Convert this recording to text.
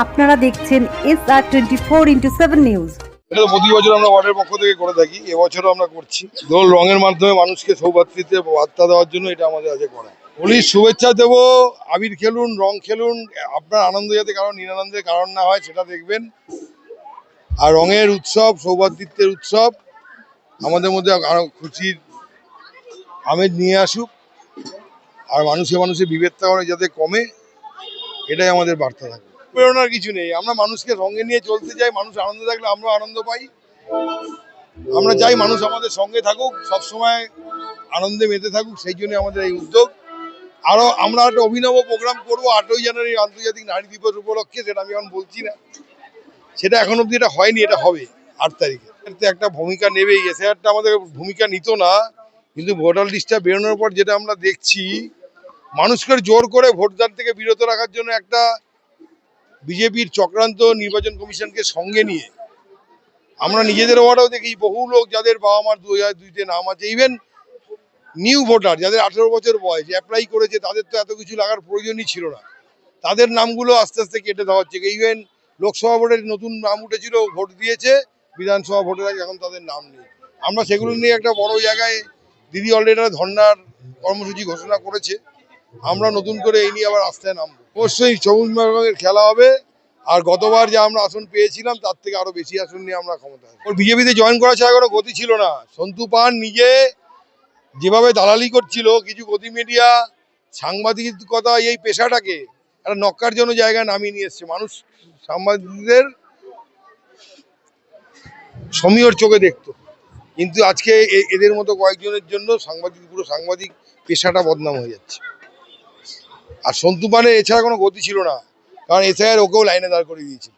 আপনারা দেখছেন SR24x7 news. এটা তো প্রতি বছর আমরা ওয়ার্ডের পক্ষ থেকে করে থাকি, এবছরও আমরা করছি। দোল রঙের মাধ্যমে মানুষকে সৌভাতৃত্বের বার্তা দেওয়ার জন্য এটা আমাদের আজকে করা। হোলির শুভেচ্ছা দেবো, আবির খেলুন, রং খেলুন, আপনার আনন্দ যাতে কারণ নিরানন্দের কারণ না হয় সেটা দেখবেন। আর রঙের উৎসব, সৌভাতৃত্বের উৎসব আমাদের মধ্যে আরো খুশির আমেজ নিয়ে আসুক, আর মানুষে বিভেদটা যাতে কমে, এটাই আমাদের বার্তা থাকবে। প্রেরণার কিছু নেই, আমরা মানুষকে সঙ্গে নিয়ে চলতে চাই। মানুষ আনন্দ থাকলে আমরা আনন্দ পাই। আমরা চাই মানুষ আমাদের সঙ্গে থাকুক, সবসময় আনন্দে মেতে থাকুক, সেই জন্য আমাদের এই উদ্যোগ। আরো আমরা একটা অভিনব প্রোগ্রাম করবো 8ই জানুয়ারি আন্তর্জাতিক নারী দিবস উপলক্ষে, সেটা আমি এখন বলছি না, সেটা এখন অব্দি এটা হয়নি, এটা হবে 8 তারিখে। একটা ভূমিকা নেবেই, এসআইআরটা আমাদের ভূমিকা নিত না, কিন্তু ভোটার লিস্টটা বেরোনোর পর যেটা আমরা দেখছি, মানুষকে জোর করে ভোটদান থেকে বিরত রাখার জন্য একটা বিজেপির চক্রান্ত নির্বাচন কমিশনকে সঙ্গে নিয়ে। আমরা নিজেদের ওয়ার্ডেও দেখি বহু লোক যাদের বাবা মার 2002-তে নাম আছে, ইভেন নিউ ভোটার যাদের 18 বছর বয়স অ্যাপ্লাই করেছে, তাদের তো এত কিছু লাগার প্রয়োজনই ছিল না, তাদের নামগুলো আস্তে আস্তে কেটে দেওয়া হচ্ছে। ইভেন লোকসভা ভোটের নতুন নাম উঠেছিল, ভোট দিয়েছে, বিধানসভা ভোটের আগে এখন তাদের নাম নেই। আমরা সেগুলো নিয়ে একটা বড় জায়গায় দিদি অলরেডি ধর্নার কর্মসূচি ঘোষণা করেছে। আমরা নতুন করে এই নিয়ে আবার রাস্তায় নামবো। অবশ্যই সবুজ রঙের খেলা হবে, আর গতবার যা আমরা আসন পেয়েছিলাম তার থেকে আরো বেশি আসন নিয়ে আমরা ক্ষমতা হবে। ওর বিজেপিতে জয়েন করা ছাড়া কোনো গতি ছিল না। সন্তু পান নিজে যেভাবে দালালি করছিল, কিছু গতি মিডিয়া সাংবাদিকতা এই পেশাটাকে একটা নক্কার জন্য জায়গায় নামিয়ে নিয়ে এসছে। মানুষ সাংবাদিকদের সমীহর চোখে দেখতো, কিন্তু আজকে এদের মতো কয়েকজনের জন্য পুরো সাংবাদিক পেশাটা বদনাম হয়ে যাচ্ছে। আর সন্তু পানের এছাড়া কোনো গতি ছিল না, কারণ এসআইআর ওকেও লাইনে দাঁড় করে দিয়েছিল।